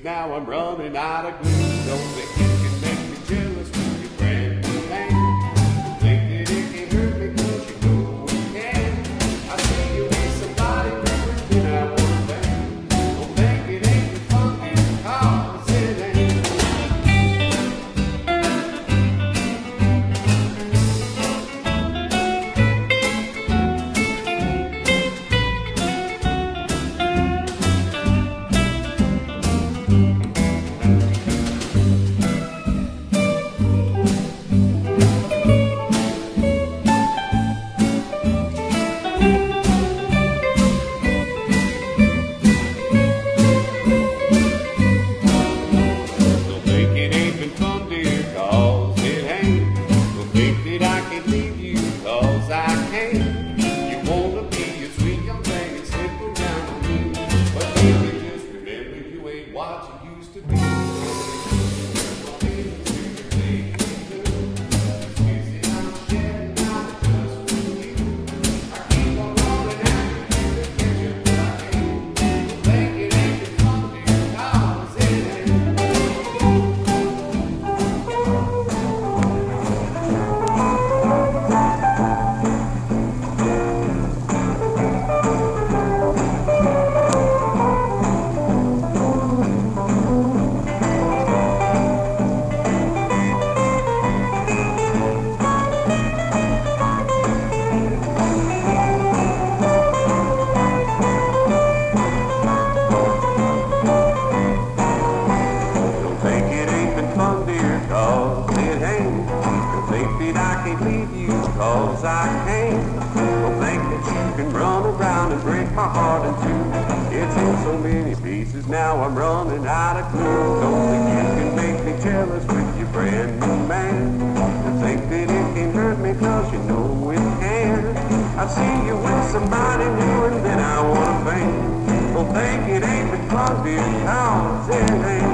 now I'm running out of glue. Don't think you can make me jealous with your brand new man. Don't think that it can hurt me 'cause you know it can. I see you with somebody different than I wanna think. Don't think it ain't the fun because it ain't. Now I'm running out of glue. Don't think you can make me jealous with your brand new man. Don't think that it can hurt me 'cause you know it can. I see you with somebody new and then I wanna faint. Don't think it ain't because it ain't.